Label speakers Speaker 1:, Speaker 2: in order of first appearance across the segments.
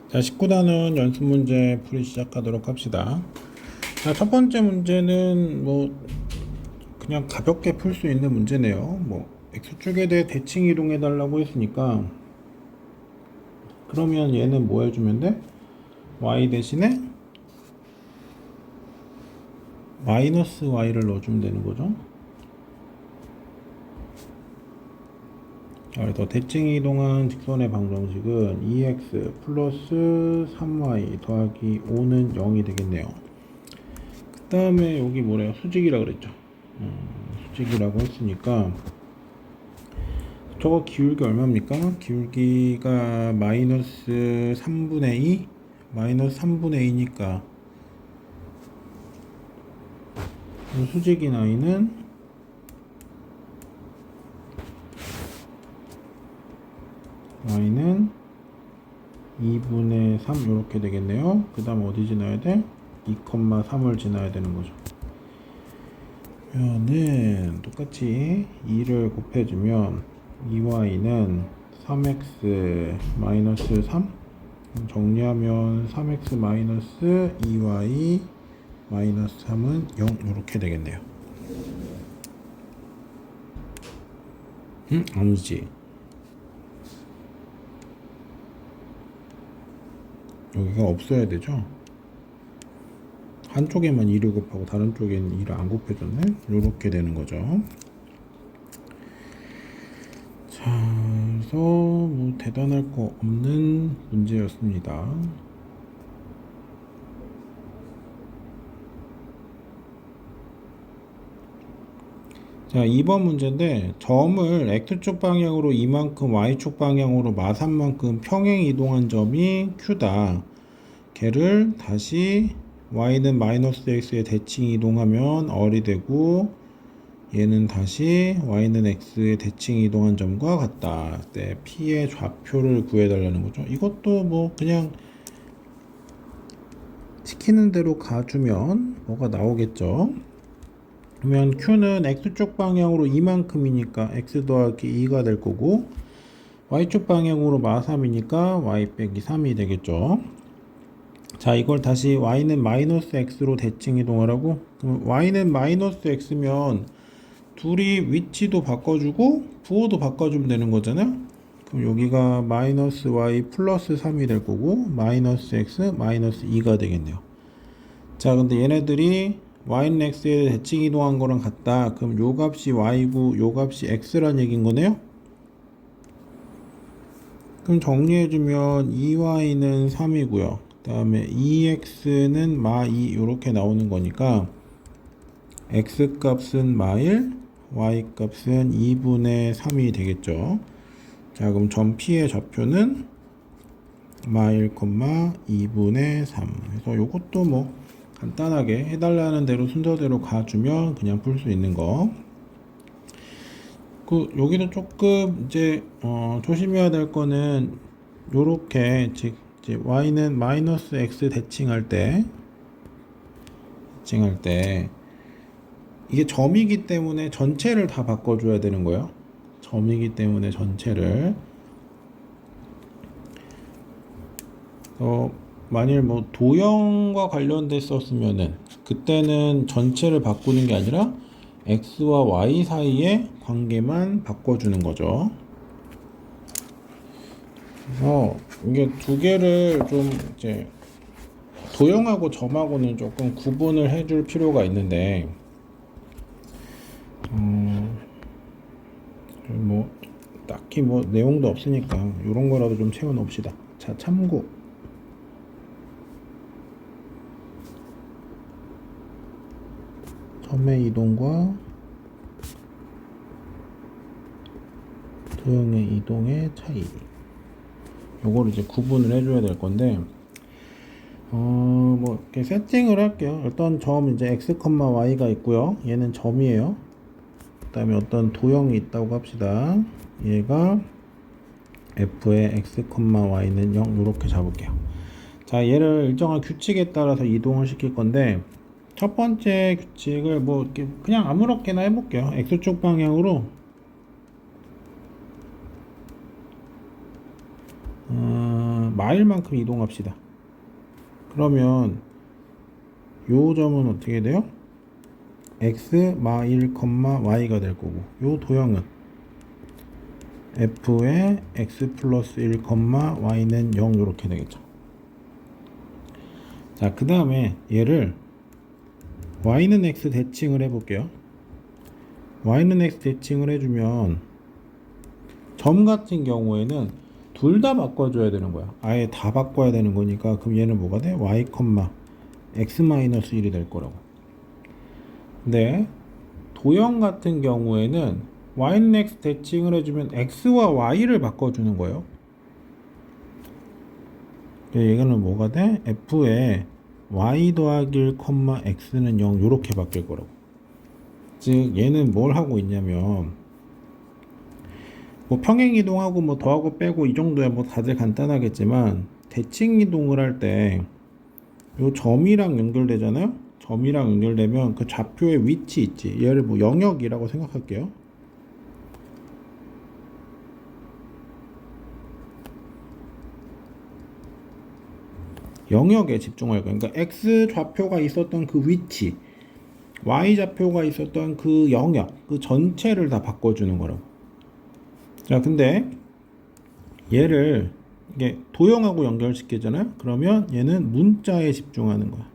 Speaker 1: 자, 19단원 연습 문제 풀이 시작하도록 합시다. 자, 첫 번째 문제는 그냥 가볍게 풀 수 있는 문제네요. x축에 대해 대칭 이동해 달라고 했으니까, 그러면 얘는 뭐 해주면 돼? y 대신에 마이너스 y를 넣어주면 되는 거죠. 자, 그래서 대칭 이동한 직선의 방정식은 2x 플러스 3y 더하기 5는 0이 되겠네요. 그 다음에 여기 뭐래요? 수직이라 그랬죠. 수직이라고 했으니까 저거 기울기 얼마입니까? 기울기가 마이너스 3분의 2 마이너스 3분의 2니까 수직인 y는 y는 2분의 3 이렇게 되겠네요. 그 다음 어디 지나야 돼? 2,3을 지나야 되는 거죠. 그러면은 똑같이 2를 곱해주면 2y는 3x 마이너스 3 정리하면 3x 마이너스 2y 마이너스 3은 0 이렇게 되겠네요. 아니지. 여기가 없어야 되죠. 한쪽에만 2를 곱하고 다른 쪽에는 2를 안 곱해줬네. 이렇게 되는 거죠. 자, 그래서 대단할 거 없는 문제였습니다. 자, 2번 문제인데 점을 x축 방향으로 이만큼 y축 방향으로 마산만큼 평행 이동한 점이 q다. 걔를 다시 y는 마이너스 x에 대칭 이동하면 얼이 되고 얘는 다시 y는 x에 대칭 이동한 점과 같다. 네, p의 좌표를 구해달라는 거죠. 이것도 그냥 시키는 대로 가주면 뭐가 나오겠죠. 그러면 q는 x축 방향으로 이만큼이니까 x 더하기 2가 될 거고 y축 방향으로 마3이니까 y 빼기 3이 되겠죠. 자, 이걸 다시 y는 마이너스 x로 대칭 이동하라고? 그럼 y는 마이너스 x면 둘이 위치도 바꿔주고 부호도 바꿔주면 되는 거잖아요. 그럼 여기가 마이너스 y 플러스 3이 될 거고 마이너스 x 마이너스 2가 되겠네요. 자, 근데 얘네들이 y는 x에 대칭 이동한 거랑 같다. 그럼 요 값이 y고 요 값이 x란 얘기인 거네요. 그럼 정리해주면 2y는 3이고요. 그 다음에 2x는 마2 이렇게 나오는 거니까 x 값은 마1 y 값은 2분의 3이 되겠죠. 자, 그럼 점 P의 좌표는 마1, 2분의 3. 그래서 요것도 간단하게 해달라는 대로 순서대로 가주면 그냥 풀 수 있는 거. 여기도 조금 이제 조심해야 될 거는 요렇게 즉 이제 y는 마이너스 x 대칭할 때 이게 점이기 때문에 전체를 다 바꿔줘야 되는 거예요. 점이기 때문에 전체를 만일 도형과 관련됐었으면은 그때는 전체를 바꾸는 게 아니라 x와 y 사이의 관계만 바꿔주는 거죠. 그래서 이게 두 개를 좀 이제 도형하고 점하고는 조금 구분을 해줄 필요가 있는데 딱히 내용도 없으니까 이런 거라도 좀 채워 놓읍시다. 자, 참고. 점의 이동과 도형의 이동의 차이. 요거를 이제 구분을 해줘야 될 건데, 이렇게 세팅을 할게요. 일단 점 이제 x, y가 있고요. 얘는 점이에요. 그 다음에 어떤 도형이 있다고 합시다. 얘가 f의 x, y는 0 이렇게 잡을게요. 자, 얘를 일정한 규칙에 따라서 이동을 시킬 건데 첫 번째 규칙을 이렇게 그냥 아무렇게나 해볼게요. x축 방향으로 마일만큼 이동합시다. 그러면 요 점은 어떻게 돼요? x 마일, y가 될 거고, 요 도형은 f의 x 플러스 1, y는 0 이렇게 되겠죠. 자, 그 다음에 얘를 y는 x 대칭을 해볼게요. y는 x 대칭을 해주면 점 같은 경우에는 둘 다 바꿔줘야 되는 거야. 아예 다 바꿔야 되는 거니까 그럼 얘는 뭐가 돼? y, x 마이너스 1이 될 거라고. 근데 도형 같은 경우에는 y는 x 대칭을 해주면 x와 y를 바꿔주는 거예요. 얘는 뭐가 돼? f에 y 더하기 1, x는 0 이렇게 바뀔 거라고. 즉 얘는 뭘 하고 있냐면 뭐 평행 이동하고 뭐 더하고 빼고 이 정도야 뭐 다들 간단하겠지만, 대칭 이동을 할 때 요 점이랑 연결되잖아요. 점이랑 연결되면 그 좌표의 위치 있지, 얘를 뭐 영역이라고 생각할게요. 영역에 집중할 거예요. 그러니까 x 좌표가 있었던 그 위치, y 좌표가 있었던 그 영역, 그 전체를 다 바꿔주는 거라고. 자, 근데 얘를 이게 도형하고 연결시키잖아요. 그러면 얘는 문자에 집중하는 거야.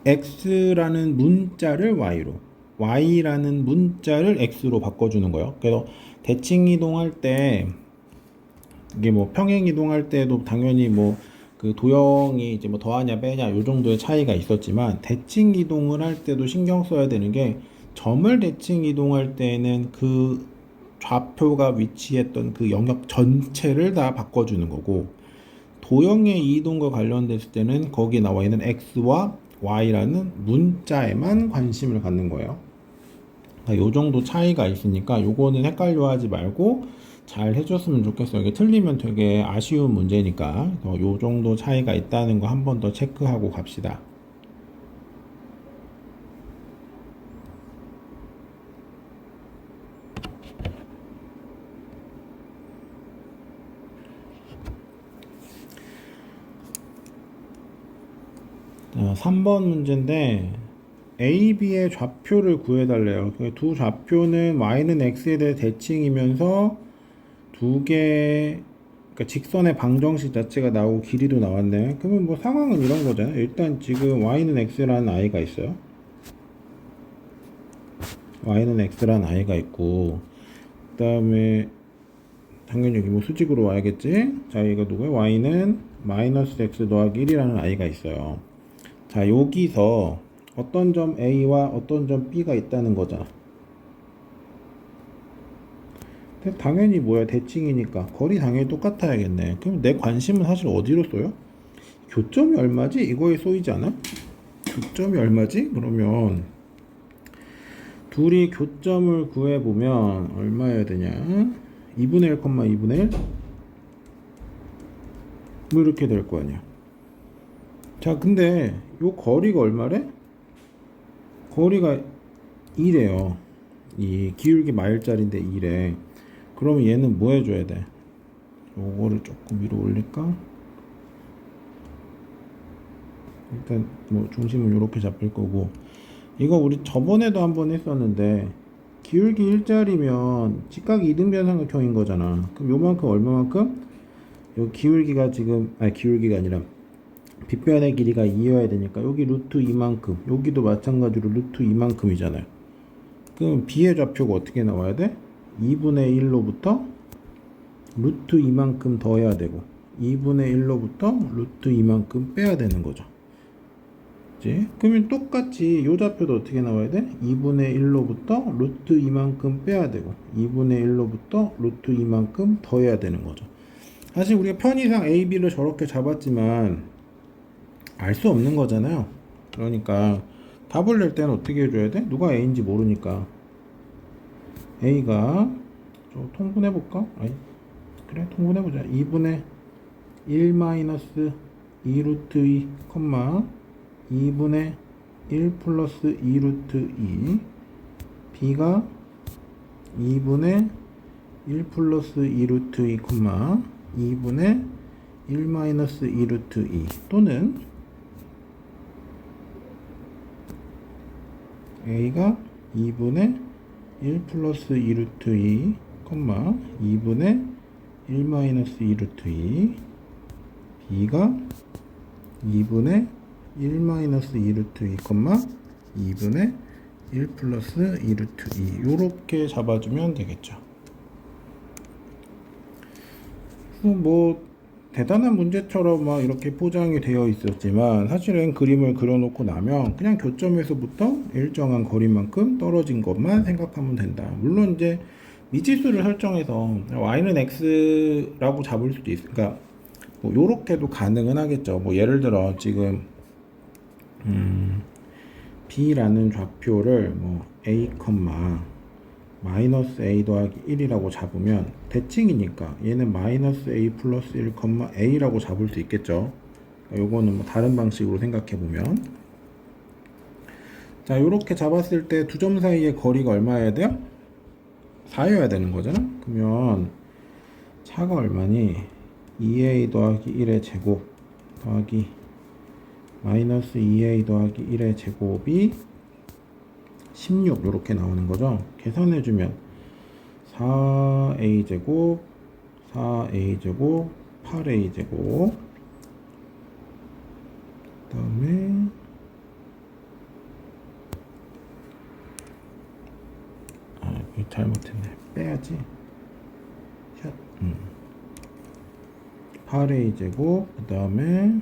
Speaker 1: x라는 문자를 y로, y라는 문자를 x로 바꿔주는 거예요. 그래서 대칭 이동할 때 이게 뭐 평행 이동할 때도 당연히 뭐 그 도형이 이제 뭐 더하냐 빼냐 요 정도의 차이가 있었지만, 대칭 이동을 할 때도 신경 써야 되는 게, 점을 대칭 이동할 때는 그 좌표가 위치했던 그 영역 전체를 다 바꿔주는 거고, 도형의 이동과 관련됐을 때는 거기에 나와 있는 x와 y라는 문자에만 관심을 갖는 거예요. 요 정도 차이가 있으니까 요거는 헷갈려 하지 말고 잘 해줬으면 좋겠어요. 이게 틀리면 되게 아쉬운 문제니까 요 정도 차이가 있다는 거 한 번 더 체크하고 갑시다. 자, 3번 문제인데 A, B의 좌표를 구해달래요. 두 좌표는 y는 x에 대해 대칭이면서 두 개, 그러니까 직선의 방정식 자체가 나오고 길이도 나왔네. 그러면 뭐 상황은 이런 거잖아요. 일단 지금 y는 x라는 i가 있어요. y는 x라는 i가 있고, 그 다음에 당연히 여기 뭐 수직으로 와야겠지. 자, 이거 누구야? y는 마이너스 x 더하기 1이라는 i가 있어요. 자, 여기서 어떤 점 A와 어떤 점 B가 있다는 거잖아. 근데 당연히 뭐야, 대칭이니까 거리 당연히 똑같아야겠네. 그럼 내 관심은 사실 어디로 쏘여? 교점이 얼마지? 이거에 쏘이지 않아? 교점이 얼마지? 그러면 둘이 교점을 구해보면 얼마여야 되냐? 2분의 1, 2분의 1? 뭐 이렇게 될 거 아니야. 자, 근데 요 거리가 얼마래? 거리가 2래요. 이 기울기 마일짜리인데 2래. 그러면 얘는 뭐 해줘야 돼? 요거를 조금 위로 올릴까? 일단 뭐 중심은 이렇게 잡힐 거고, 이거 우리 저번에도 한번 했었는데 기울기 1짜리면 직각이 이등변삼각형인 거잖아. 그럼 요만큼 얼마만큼? 요 기울기가 지금, 아니 기울기가 아니라 빗변의 길이가 2여야 되니까 여기 루트 2만큼, 여기도 마찬가지로 루트 2만큼이잖아요. 그럼 B의 좌표가 어떻게 나와야 돼? 2분의 1로부터 루트 2만큼 더해야 되고, 2분의 1로부터 루트 2만큼 빼야 되는 거죠. 그치? 그러면 똑같이 이 좌표도 어떻게 나와야 돼? 2분의 1로부터 루트 2만큼 빼야 되고, 2분의 1로부터 루트 2만큼 더해야 되는 거죠. 사실 우리가 편의상 A, B를 저렇게 잡았지만 알 수 없는 거잖아요. 그러니까 답을 낼 때는 어떻게 해줘야 돼? 누가 A인지 모르니까 A가 통분해볼까? 아니, 그래, 통분해보자. 2분의 1 마이너스 2 루트 2, 2분의 1 플러스 2 루트 2, B가 2분의 1 플러스 2 루트 2, 2분의 1 마이너스 2 루트 2 또는 a가 2분의 1 플러스 2 루트 2, 2분의 1 마이너스 2 루트 2 b가 2분의 1 마이너스 2 루트 2, 2분의 1 플러스 2 루트 2 요렇게 잡아주면 되겠죠. 뭐 대단한 문제처럼 막 이렇게 포장이 되어 있었지만 사실은 그림을 그려놓고 나면 그냥 교점에서부터 일정한 거리만큼 떨어진 것만 생각하면 된다. 물론 이제 미지수를 설정해서 y는 x라고 잡을 수도 있으니까 그러니까 뭐 요렇게도 가능은 하겠죠. 뭐 예를 들어 지금 b라는 좌표를 뭐 a, 마이너스 a 더하기 1이라고 잡으면 대칭이니까 얘는 마이너스 a 플러스 1, a라고 잡을 수 있겠죠. 요거는 뭐 다른 방식으로 생각해 보면 자 요렇게 잡았을 때 두 점 사이의 거리가 얼마여야 돼요? 4여야 되는 거잖아. 그러면 차가 얼마니? 2a 더하기 1의 제곱 더하기 마이너스 2a 더하기 1의 제곱이 16 이렇게 나오는 거죠. 계산해주면 4a 제곱 4a 제곱 8a 제곱 그 다음에 이거 잘못했네. 빼야지. 샷. 8a 제곱 그 다음에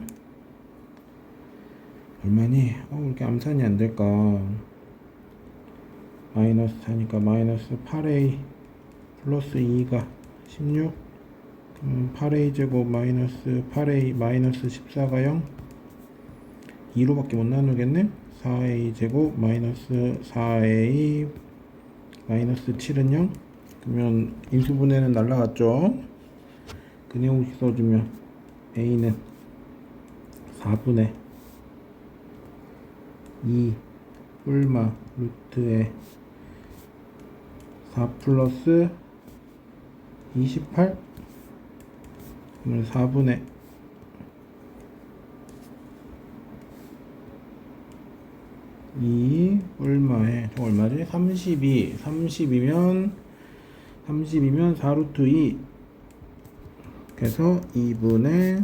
Speaker 1: 얼마니? 왜 이렇게 암산이 안 될까? 마이너스 4니까 마이너스 8a 플러스 2가 16 8a 제곱 마이너스 8a 마이너스 14가 0 2로밖에 못 나누겠네. 4a 제곱 마이너스 4a 마이너스 7은 0 그러면 인수분해는 날라갔죠. 그 내용식 써주면 a는 4분의 2 뿔마 루트에 4 플러스 28 그러면 4분의 2 얼마에 얼마지? 30이면 4루트 2 그래서 2분의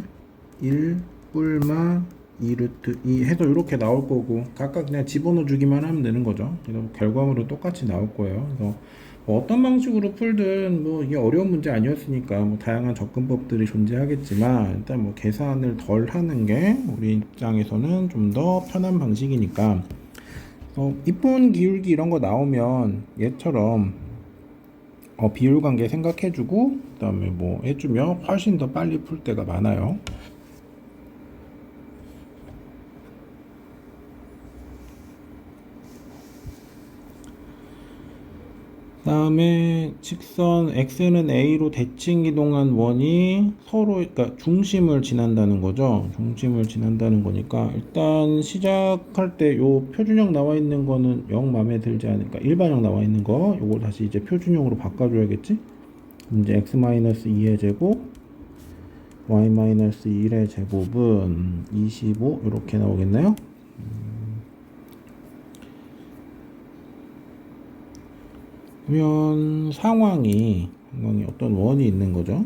Speaker 1: 1 뿔마 2루트 2 해서 이렇게 나올 거고 각각 그냥 집어넣어 주기만 하면 되는 거죠. 그래서 결과물은 똑같이 나올 거예요. 그래서 뭐 어떤 방식으로 풀든 뭐 이게 어려운 문제 아니었으니까 뭐 다양한 접근법들이 존재하겠지만 일단 뭐 계산을 덜 하는 게 우리 입장에서는 좀 더 편한 방식이니까 이쁜 기울기 이런 거 나오면 얘처럼 비율 관계 생각해주고 그 다음에 뭐 해주면 훨씬 더 빨리 풀 때가 많아요. 다음에 직선 x는 a로 대칭 이동한 원이 서로 그러니까 중심을 지난다는 거죠. 중심을 지난다는 거니까 일단 시작할 때 요 표준형 나와 있는 거는 영 마음에 들지 않으니까 일반형 나와 있는 거 요거 다시 이제 표준형으로 바꿔줘야겠지. 이제 x-2의 제곱 y-1의 제곱은 25 이렇게 나오겠나요? 그러면 상황이 어떤 원이 있는 거죠.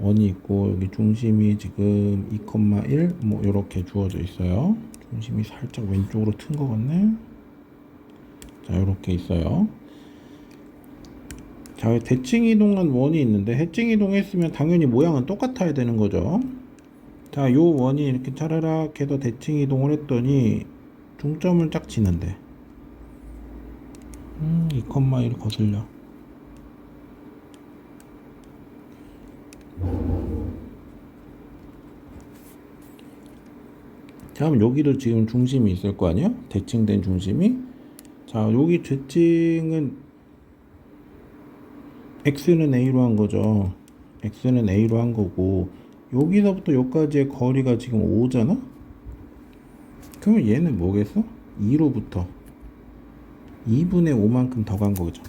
Speaker 1: 원이 있고 여기 중심이 지금 2,1 뭐 이렇게 주어져 있어요. 중심이 살짝 왼쪽으로 튼 것 같네. 자 이렇게 있어요. 자 대칭 이동한 원이 있는데 해칭 이동했으면 당연히 모양은 똑같아야 되는 거죠. 자 요 원이 이렇게 차라락 해서 대칭 이동을 했더니 중점을 딱 지는데 2,1 거슬려. 자, 그럼 여기도 지금 중심이 있을 거 아니야? 대칭된 중심이. 자, 여기 대칭은 x는 a로 한 거죠. x는 a로 한 거고 여기서부터 여기까지의 거리가 지금 5잖아? 그러면 얘는 뭐겠어? 2로부터 2분의 5만큼 더 간 거죠.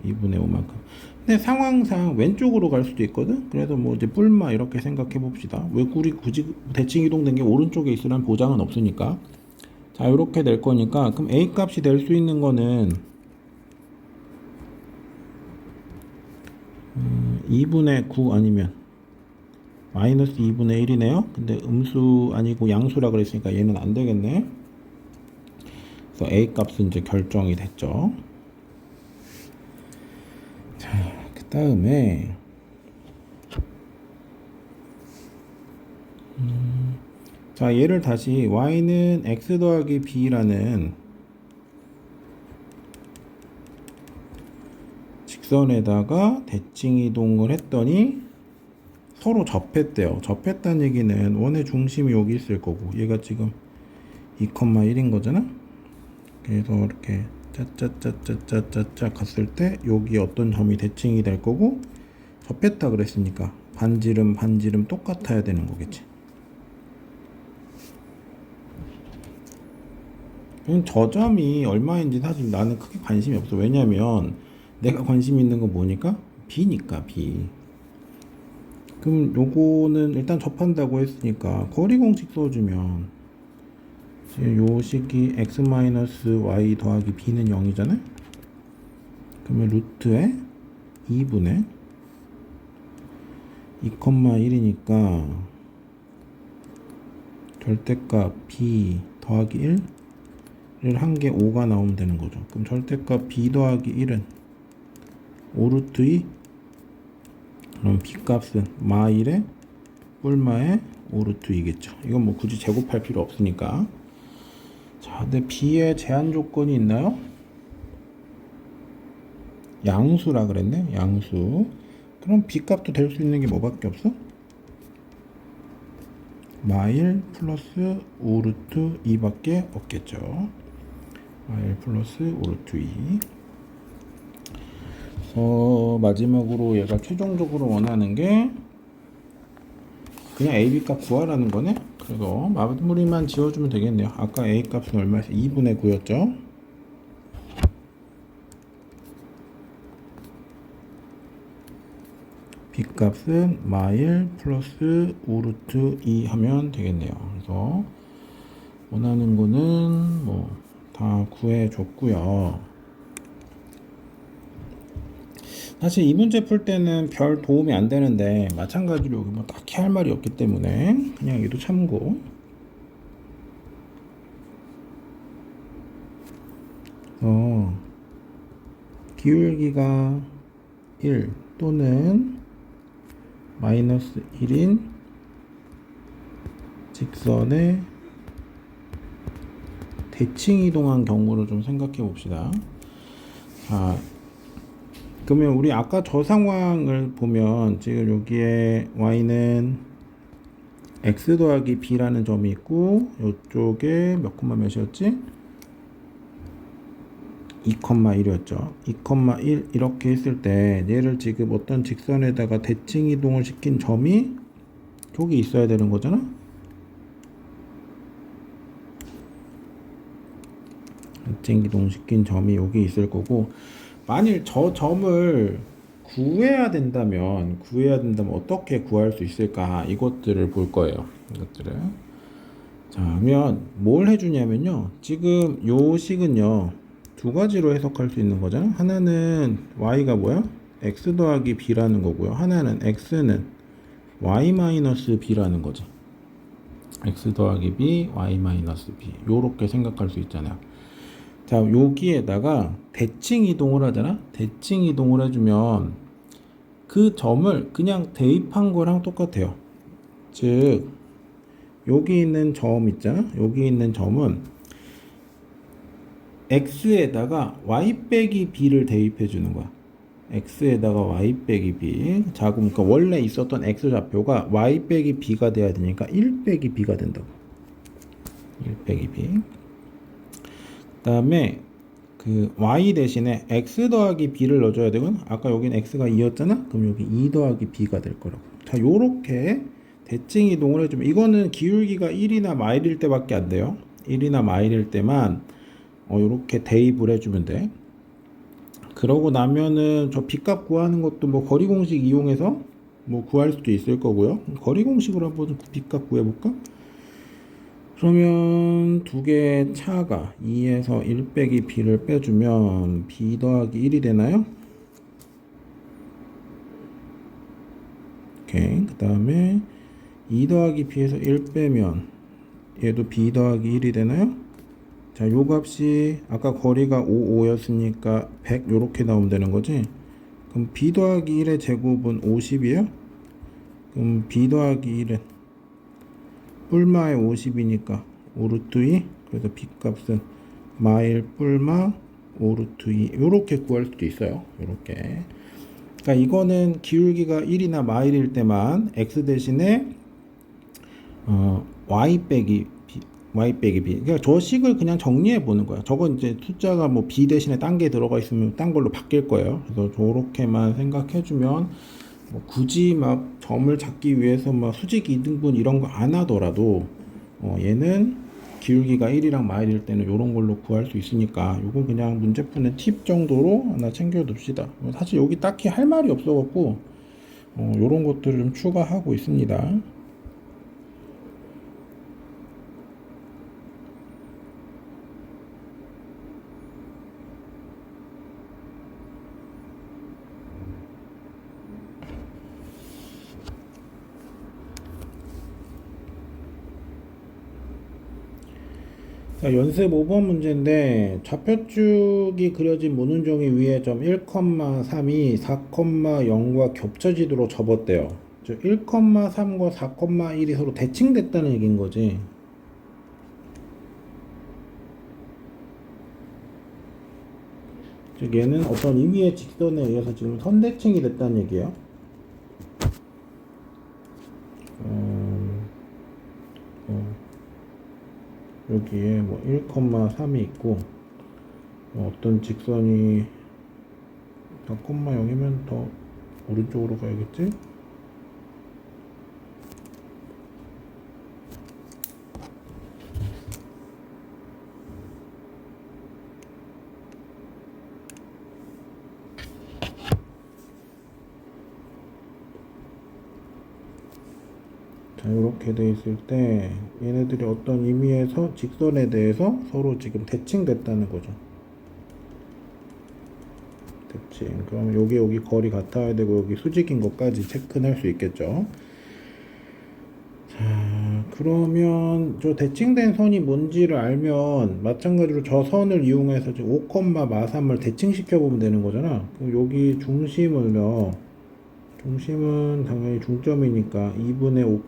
Speaker 1: 2분의 5만큼. 근데 상황상 왼쪽으로 갈 수도 있거든. 그래서 뭐 이제 뿔마 이렇게 생각해 봅시다. 왜 우리 굳이 대칭 이동된 게 오른쪽에 있으라는 보장은 없으니까. 자, 이렇게 될 거니까 그럼 A 값이 될 수 있는 거는 2분의 9 아니면 마이너스 2분의 1이네요. 근데 음수 아니고 양수라 그랬으니까 얘는 안 되겠네. 그래서 A 값은 이제 결정이 됐죠. 자, 그 다음에 자, 얘를 다시 y는 x 더하기 b라는 직선에다가 대칭 이동을 했더니 서로 접했대요. 접했다는 얘기는 원의 중심이 여기 있을 거고 얘가 지금 2,1인 거잖아. 그래서 이렇게 짜짜짜짜짜짜 갔을 때 여기 어떤 점이 대칭이 될 거고 접했다 그랬으니까 반지름 똑같아야 되는 거겠지. 저 점이 얼마인지 사실 나는 크게 관심이 없어. 왜냐면 내가 관심 있는 건 뭐니까? b니까 b. 그럼 요거는 일단 접한다고 했으니까 거리 공식 써주면 요 식이 x-y 더하기 b는 0이잖아요. 그러면 루트에 2분의 2,1이니까 절대값 b 더하기 1을 한 게 5가 나오면 되는 거죠. 그럼 절대값 b 더하기 1은 5루트 2. 그럼 b 값은 마일에 뿔마에 5루트 2겠죠. 이건 뭐 굳이 제곱할 필요 없으니까. 자, 근데 b에 제한 조건이 있나요? 양수라 그랬네. 양수. 그럼 b 값도 될 수 있는 게 뭐밖에 없어? 마일 플러스 5루트 2밖에 없겠죠. 마일 플러스 5루트 2. 마지막으로 얘가 최종적으로 원하는 게 그냥 AB 값 구하라는 거네. 그래서 마무리만 지어주면 되겠네요. 아까 A 값은 얼마였어요? 2분의 9였죠. B 값은 마일 플러스 5루트 2 하면 되겠네요. 그래서 원하는 거는 뭐 다 구해줬고요. 사실 이 문제 풀 때는 별 도움이 안 되는데 마찬가지로 여기 뭐 딱히 할 말이 없기 때문에 그냥 얘도 참고. 기울기가 1 또는 마이너스 1인 직선의 대칭 이동한 경우를 좀 생각해 봅시다. 자, 그러면 우리 아까 저 상황을 보면 지금 여기에 y는 x 더하기 b라는 점이 있고 이쪽에 몇 콤마 몇이었지? 2,1이었죠. 2,1 이렇게 했을 때 얘를 지금 어떤 직선에다가 대칭 이동을 시킨 점이 여기 있어야 되는 거잖아. 대칭 이동 시킨 점이 여기 있을 거고 만일 저 점을 구해야 된다면 어떻게 구할 수 있을까? 이것들을 볼 거예요. 이것들을. 자, 그러면 뭘 해주냐면요. 지금 요 식은요. 두 가지로 해석할 수 있는 거잖아. 하나는 y가 뭐야? x 더하기 b라는 거고요. 하나는 x는 y 마이너스 b라는 거지. x 더하기 b, y 마이너스 b. 요렇게 생각할 수 있잖아요. 자, 여기에다가 대칭 이동을 하잖아. 대칭 이동을 해주면 그 점을 그냥 대입한 거랑 똑같아요. 즉 여기 있는 점 있잖아. 여기 있는 점은 x에다가 y 빼기 b를 대입해 주는 거야. x에다가 y 빼기 b. 자, 그러니까 원래 있었던 x 좌표가 y 빼기 b가 돼야 되니까 1 빼기 b가 된다고. 1 빼기 b. 그 다음에 그 y 대신에 x 더하기 b를 넣어줘야 되거든. 아까 여기는 x가 2였잖아. 그럼 여기 2 더하기 b가 될 거라고. 자, 요렇게 대칭 이동을 해주면 이거는 기울기가 1이나 마일일 때밖에 안 돼요. 1이나 마일일 때만 요렇게 대입을 해주면 돼. 그러고 나면은 저 B값 구하는 것도 뭐 거리 공식 이용해서 뭐 구할 수도 있을 거고요. 거리 공식으로 한번 B값 구해볼까? 그러면 두 개의 차가 2에서 1 빼기 B를 빼주면 B 더하기 1이 되나요? 오케이. 그 다음에 2 더하기 B에서 1 빼면 얘도 B 더하기 1이 되나요? 자, 요 값이 아까 거리가 5, 5였으니까 100 요렇게 나오면 되는 거지. 그럼 B 더하기 1의 제곱은 50이에요? 그럼 B 더하기 1은 뿔마에 50이니까 5루트 2. 그래서 B 값은 마일 뿔마 5루트 2 요렇게 구할 수도 있어요. 요렇게. 그러니까 이거는 기울기가 1이나 마일일 때만 x 대신에 y 빼기 b, y 빼기 b. 그러니까 저 식을 그냥 정리해 보는 거야. 저건 이제 숫자가 뭐 b 대신에 딴 게 들어가 있으면 딴 걸로 바뀔 거예요. 그래서 저렇게만 생각해 주면 뭐 굳이 막 점을 잡기 위해서 막 수직 이등분 이런 거 안 하더라도 얘는 기울기가 1이랑 마일일 때는 이런 걸로 구할 수 있으니까 요건 그냥 문제 푸는 팁 정도로 하나 챙겨 둡시다. 사실 여기 딱히 할 말이 없어 갖고 요런 것들을 좀 추가하고 있습니다. 자, 연습 5번 문제인데 좌표축이 그려진 모눈종이 위에 점 1,3이 4,0과 겹쳐지도록 접었대요. 1,3과 4,1이 서로 대칭됐다는 얘기인 거지. 즉 얘는 어떤 임의의 직선에 의해서 지금 선대칭이 됐다는 얘기예요. 여기에 뭐 1,3이 있고 어떤 직선이 4,0이면 더 오른쪽으로 가야겠지? 자, 이렇게 돼 있을 때 얘네들이 어떤 의미에서 직선에 대해서 서로 지금 대칭됐다는 거죠. 대칭. 그러면 여기 거리 같아야 되고 여기 수직인 것까지 체크할 수 있겠죠. 자, 그러면 저 대칭된 선이 뭔지를 알면 마찬가지로 저 선을 이용해서 지금 5, 마3을 대칭시켜 보면 되는 거잖아. 그럼 여기 중심은 당연히 중점이니까 2분의 5,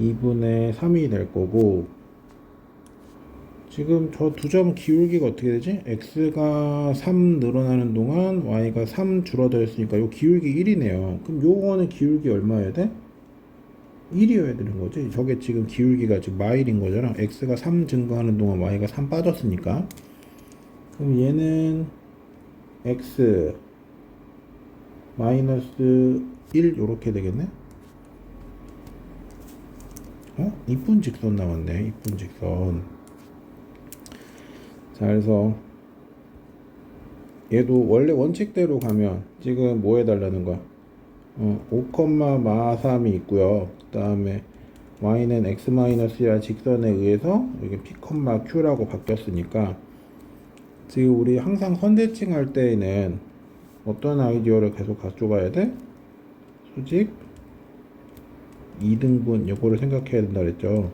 Speaker 1: 2분의 3이 될 거고, 지금 저 두 점 기울기가 어떻게 되지? x가 3 늘어나는 동안 y가 3 줄어들었으니까 요 기울기 1이네요. 그럼 요거는 기울기 얼마여야 돼? 1이어야 되는 거지. 저게 지금 기울기가 지금 마일인 거잖아. x가 3 증가하는 동안 y가 3 빠졌으니까. 그럼 얘는 x 마이너스 1 요렇게 되겠네. 이쁜 직선 나왔네. 이쁜 직선. 자, 그래서 얘도 원래 원칙대로 가면 지금 뭐 해달라는 거야? 5, 마3이 있고요. 그 다음에 y는 x-1 직선에 의해서 여기 p, q라고 바뀌었으니까 지금 우리 항상 선대칭 할 때에는 어떤 아이디어를 계속 가져가야 돼? 수직 2등분 이거를 생각해야 된다 그랬죠.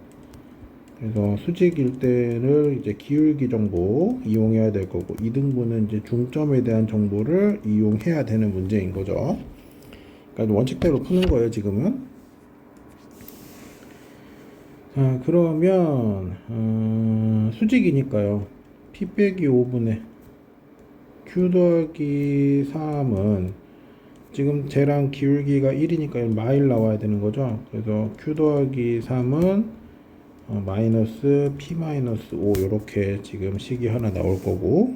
Speaker 1: 그래서 수직일 때를 이제 기울기 정보 이용해야 될 거고 2등분은 이제 중점에 대한 정보를 이용해야 되는 문제인 거죠. 그러니까 원칙대로 푸는 거예요 지금은. 자, 그러면 수직이니까요. p 빼기 5분의 q 더하기 3은 지금 쟤랑 기울기가 1이니까 마일 나와야 되는 거죠. 그래서 q 더하기 3은 마이너스 p 마이너스 5 이렇게 지금 식이 하나 나올 거고,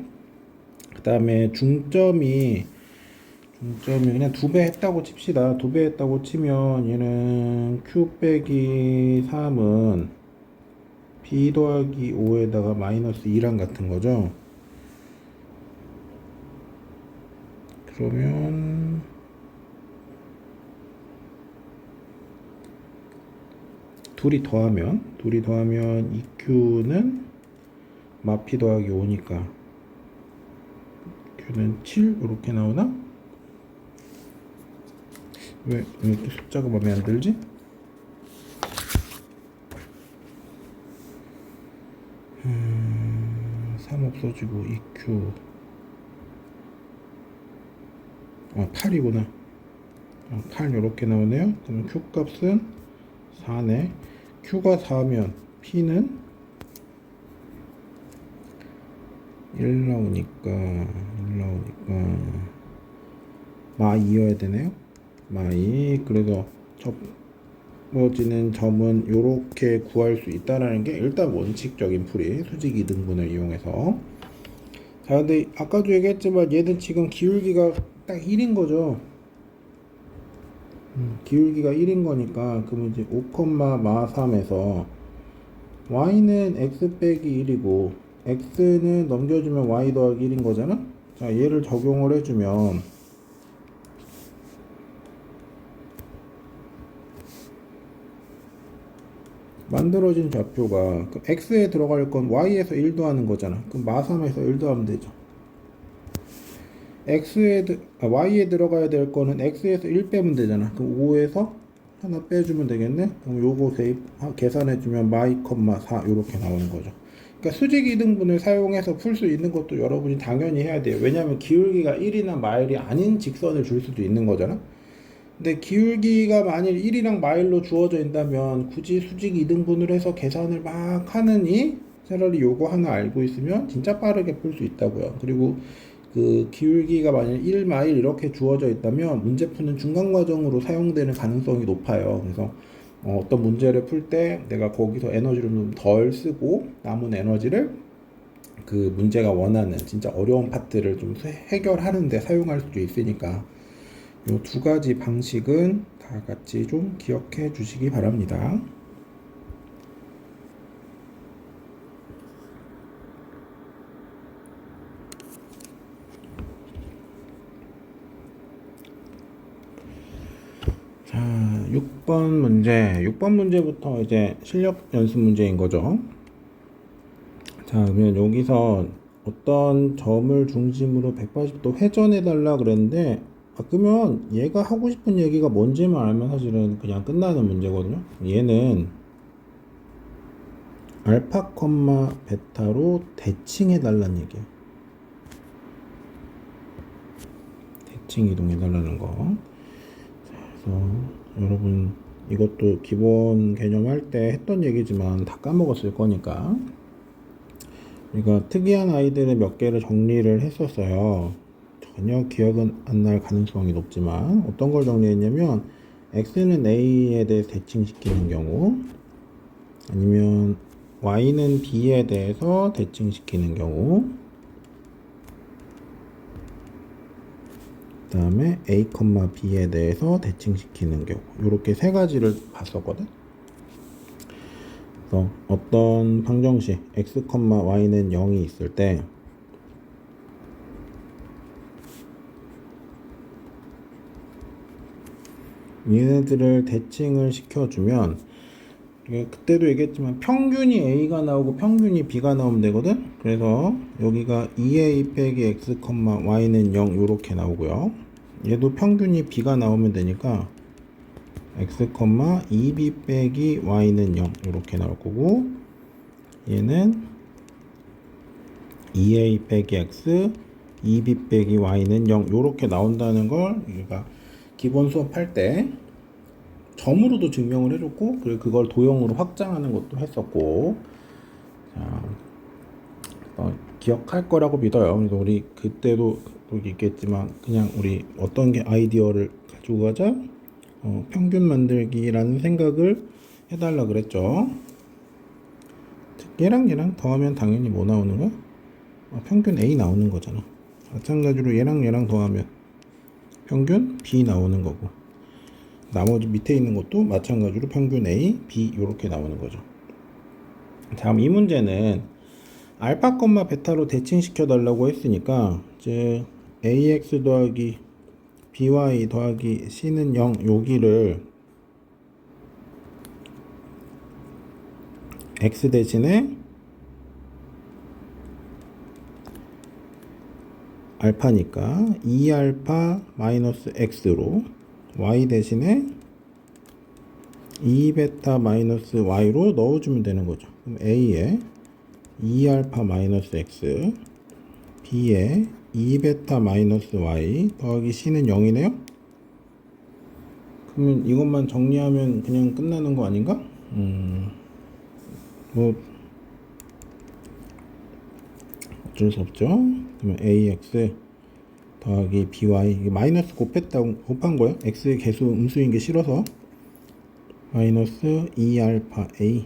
Speaker 1: 그 다음에 중점이 그냥 2배 했다고 칩시다. 2배 했다고 치면 얘는 q 빼기 3은 p 더하기 5에다가 마이너스 2랑 같은 거죠. 그러면 둘이 더하면 EQ는 마피 더하기 5니까 Q는 7 이렇게 나오나? 왜 이렇게 숫자가 마음에 안 들지? 3 없어지고 EQ 8이구나. 8 이렇게 나오네요. 그럼 Q 값은 4네. Q가 4면 P는 1 나오니까 마2여야 되네요. 마2. 그래서 접어지는 점은 이렇게 구할 수 있다라는 게 일단 원칙적인 풀이, 수직 이등분을 이용해서. 자, 근데 아까도 얘기했지만 얘는 지금 기울기가 딱 1인 거죠. 기울기가 1인 거니까 그러면 이제 5, 마3에서 y는 x 빼기 1이고 x는 넘겨주면 y 더하기 1인 거잖아. 자, 얘를 적용을 해주면 만들어진 좌표가 그 x에 들어갈 건 y에서 1 더하는 거잖아. 그럼 마3에서 1 더하면 되죠. y에 들어가야 될 거는 x에서 1 빼면 되잖아. 그럼 5에서 하나 빼주면 되겠네. 그럼 요거 계산해주면 마2, 4 이렇게 나오는 거죠. 그러니까 수직 이등분을 사용해서 풀 수 있는 것도 여러분이 당연히 해야 돼요. 왜냐하면 기울기가 1이나 마일이 아닌 직선을 줄 수도 있는 거잖아. 근데 기울기가 만일 1이랑 마일로 주어져 있다면 굳이 수직 이등분을 해서 계산을 막 하느니 차라리 요거 하나 알고 있으면 진짜 빠르게 풀 수 있다고요. 그리고 그 기울기가 만약 1마일 이렇게 주어져 있다면 문제 푸는 중간 과정으로 사용되는 가능성이 높아요. 그래서 어떤 문제를 풀 때 내가 거기서 에너지를 좀 덜 쓰고 남은 에너지를 그 문제가 원하는 진짜 어려운 파트를 좀 해결하는 데 사용할 수도 있으니까 이 두 가지 방식은 다 같이 좀 기억해 주시기 바랍니다. 자, 6번 문제부터 이제 실력 연습 문제인 거죠. 자, 그러면 여기서 어떤 점을 중심으로 180도 회전해 달라 그랬는데, 그러면 얘가 하고 싶은 얘기가 뭔지만 알면 사실은 그냥 끝나는 문제거든요. 얘는 알파, 베타로 대칭해 달라는 얘기예요. 대칭 이동해 달라는 거. 그래서 여러분 이것도 기본 개념할 때 했던 얘기지만 다 까먹었을 거니까 우리가 특이한 아이들의 몇 개를 정리를 했었어요. 전혀 기억은 안 날 가능성이 높지만 어떤 걸 정리했냐면 x는 a에 대해 대칭시키는 경우, 아니면 y는 b에 대해서 대칭시키는 경우, 그 다음에 a, b에 대해서 대칭시키는 경우, 이렇게 세 가지를 봤었거든. 그래서 어떤 방정식 x, y는 0이 있을 때 얘네들을 대칭을 시켜주면, 그때도 얘기했지만 평균이 a가 나오고 평균이 b가 나오면 되거든. 그래서 여기가 2a 빼기 x, y는 0 이렇게 나오고요. 얘도 평균이 b가 나오면 되니까 x, 2b 빼기 y는 0 이렇게 나올 거고, 얘는 2a 빼기 x, 2b 빼기 y는 0 이렇게 나온다는 걸 우리가 기본 수업할 때 점으로도 증명을 해줬고, 그리고 그걸 도형으로 확장하는 것도 했었고, 자, 기억할 거라고 믿어요. 그래서 우리 그때도 있겠지만 그냥 우리 어떤 게 아이디어를 가지고 가자, 평균 만들기라는 생각을 해달라 그랬죠. 얘랑 더하면 당연히 뭐 나오는 거야? 평균 A 나오는 거잖아. 마찬가지로 얘랑 더하면 평균 B 나오는 거고, 나머지 밑에 있는 것도 마찬가지로 평균 A, B 이렇게 나오는 거죠. 다음 이 문제는 알파, 베타로 대칭시켜 달라고 했으니까 이제 ax 더하기 by 더하기 c는 0 여기를 x 대신에 알파니까 2알파 마이너스 x로 y 대신에 2베타 마이너스 y로 넣어주면 되는 거죠. 그럼 a에 2알파 마이너스 x, b에 2베타 마이너스 y 더하기 c는 0이네요. 그러면 이것만 정리하면 그냥 끝나는 거 아닌가? 뭐 어쩔 수 없죠. 그러면 ax 더하기 by 이게 마이너스 곱한 거예요. x의 개수 음수인 게 싫어서 마이너스 2알파 a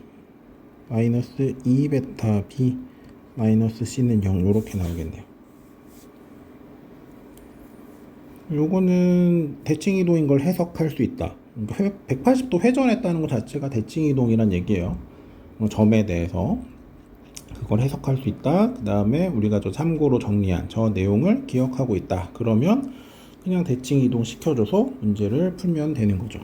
Speaker 1: 마이너스 2베타 b 마이너스 c는 0 이렇게 나오겠네요. 요거는 대칭이동인 걸 해석할 수 있다. 180도 회전했다는 것 자체가 대칭이동이란 얘기예요. 점에 대해서 그걸 해석할 수 있다. 그 다음에 우리가 저 참고로 정리한 저 내용을 기억하고 있다. 그러면 그냥 대칭이동 시켜줘서 문제를 풀면 되는 거죠.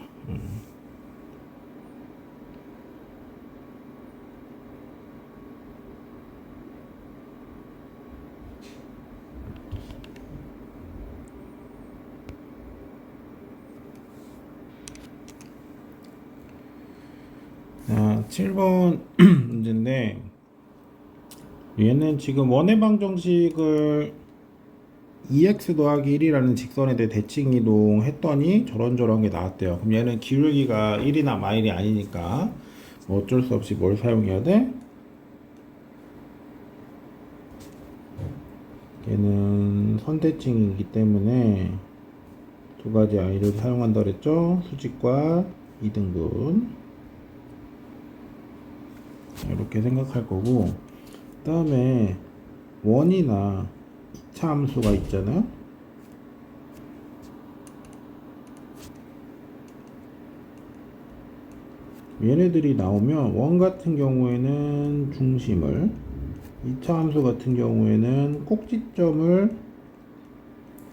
Speaker 1: 자, 7번 문제인데 얘는 지금 원의 방정식을 2x 더하기 1이라는 직선에 대해 대칭이동 했더니 저런저런 게 나왔대요. 그럼 얘는 기울기가 1이나 마일이 아니니까 뭐 어쩔 수 없이 뭘 사용해야 돼? 얘는 선대칭이기 때문에 두 가지 i를 사용한다 그랬죠? 수직과 이등분 이렇게 생각할 거고, 그 다음에 원이나 2차 함수가 있잖아요. 얘네들이 나오면 원 같은 경우에는 중심을, 2차 함수 같은 경우에는 꼭지점을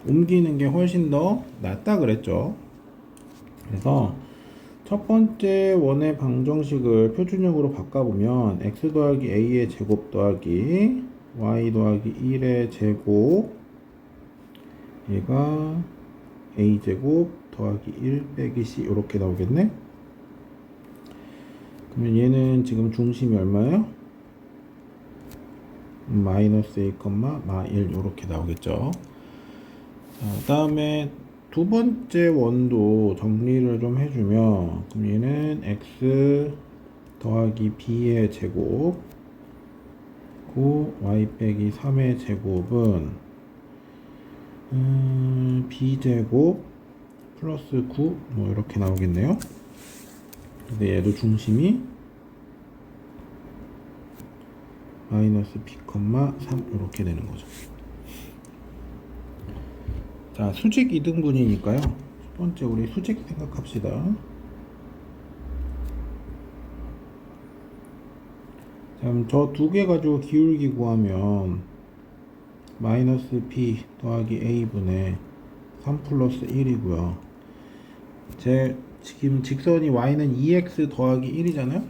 Speaker 1: 옮기는 게 훨씬 더 낫다 그랬죠. 그래서 첫 번째 원의 방정식을 표준형으로 바꿔보면 x 더하기 a의 제곱 더하기 y 더하기 1의 제곱, 얘가 a 제곱 더하기 1 빼기 c 이렇게 나오겠네. 그러면 얘는 지금 중심이 얼마예요? 마이너스 a, 마 1 이렇게 나오겠죠. 그 다음에 두 번째 원도 정리를 좀 해주면, 그럼 얘는 x 더하기 b의 제곱 고 y 빼기 3의 제곱은 b제곱 플러스 9 뭐 이렇게 나오겠네요. 근데 얘도 중심이 마이너스 b, 3 이렇게 되는 거죠. 자, 수직 이등분이니까요. 첫 번째 우리 수직 생각합시다. 자, 저 두 개 가지고 기울기 구하면 마이너스 b 더하기 a분의 3 플러스 1이고요. 지금 직선이 y는 2x 더하기 1이잖아요.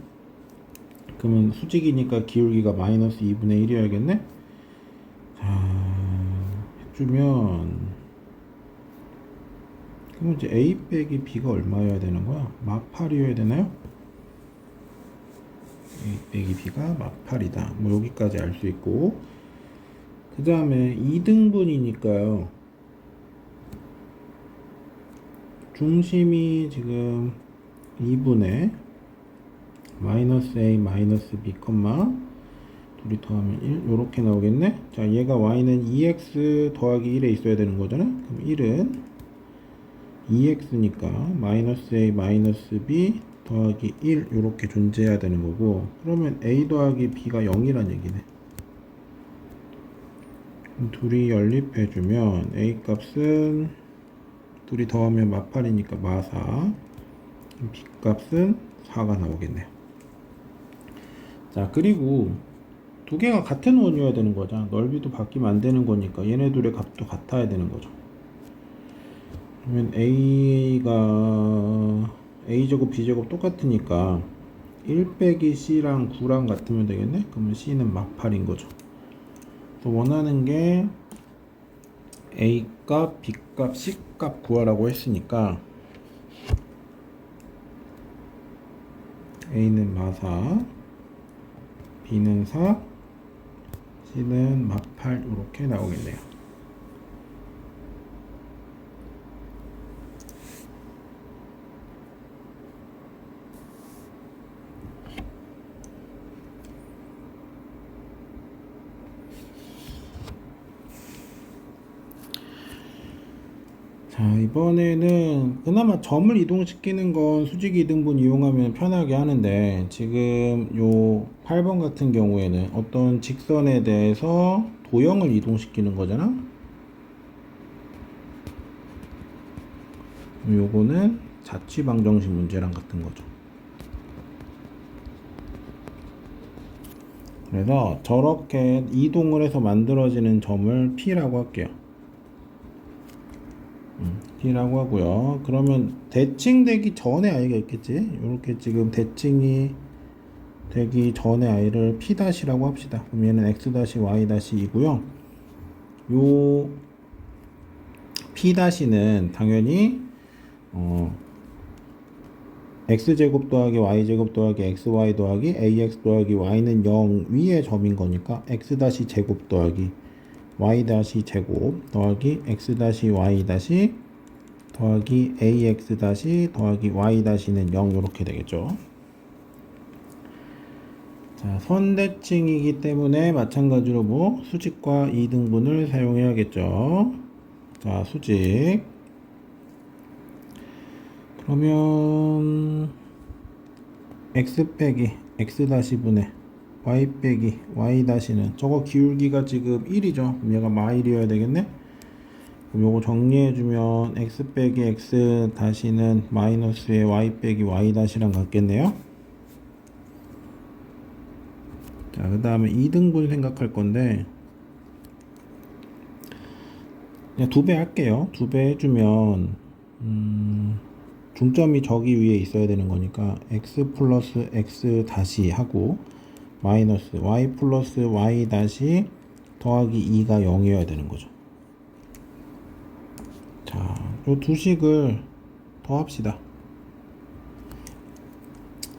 Speaker 1: 그러면 수직이니까 기울기가 마이너스 2분의 1이어야겠네. 자, 해주면 그럼 이제 a 빼기 b가 얼마여야 되는 거야? 막 8이어야 되나요? a 빼기 b가 막 8이다. 뭐 여기까지 알 수 있고, 그 다음에 2등분이니까요. 중심이 지금 2분의 마이너스 a 마이너스 b, 둘이 더하면 1 요렇게 나오겠네. 자, 얘가 y는 2x 더하기 1에 있어야 되는 거잖아. 그럼 1은 2x니까 마이너스 a 마이너스 b 더하기 1 요렇게 존재해야 되는 거고, 그러면 a 더하기 b가 0이란 얘기네. 둘이 연립해주면 a 값은 둘이 더하면 마8이니까 마4, b 값은 4가 나오겠네요. 자, 그리고 두 개가 같은 원이어야 되는 거죠. 넓이도 바뀌면 안 되는 거니까 얘네 둘의 값도 같아야 되는 거죠. 그러면 A가 A제곱 B제곱 똑같으니까 1 빼기 C랑 9랑 같으면 되겠네? 그러면 C는 막팔인 거죠. 또 원하는 게 A 값, B 값, C 값 구하라고 했으니까 A는 마사, B는 4, C는 막8 이렇게 나오겠네요. 자, 이번에는 그나마 점을 이동시키는 건 수직 이등분 이용하면 편하게 하는데 지금 요 8번 같은 경우에는 어떤 직선에 대해서 도형을 이동시키는 거잖아. 요거는 자취방정식 문제랑 같은 거죠. 그래서 저렇게 이동을 해서 만들어지는 점을 P라고 할게요. P라고 하고요. 그러면 대칭되기 전에 아이가 있겠지. 이렇게 지금 대칭이 되기 전에 아이를 P-라고 합시다. 그럼 얘는 X-Y-이고요. 요 P-는 당연히 X제곱 더하기 Y제곱 더하기 XY 더하기 AX 더하기 Y는 0 위의 점인 거니까 X-제곱 더하기 Y-제곱 더하기 X-Y- 더하기 AX- 더하기 Y-는 0 이렇게 되겠죠. 자, 선대칭이기 때문에 마찬가지로 뭐 수직과 이등분을 사용해야겠죠. 자, 수직. 그러면 x 빼기 x-분의 y 빼기 y-는 저거 기울기가 지금 1이죠. 그럼 얘가 마일이어야 되겠네. 그럼 요거 정리해주면 x 빼기 x-는 마이너스의 y 빼기 y-랑 같겠네요. 자, 그 다음에 2등분 생각할 건데 그냥 2배 할게요. 2배 해주면 중점이 저기 위에 있어야 되는 거니까 x 플러스 x 다시 하고 마이너스 y 플러스 y 다시 더하기 2가 0이어야 되는 거죠. 자, 요 두 식을 더합시다.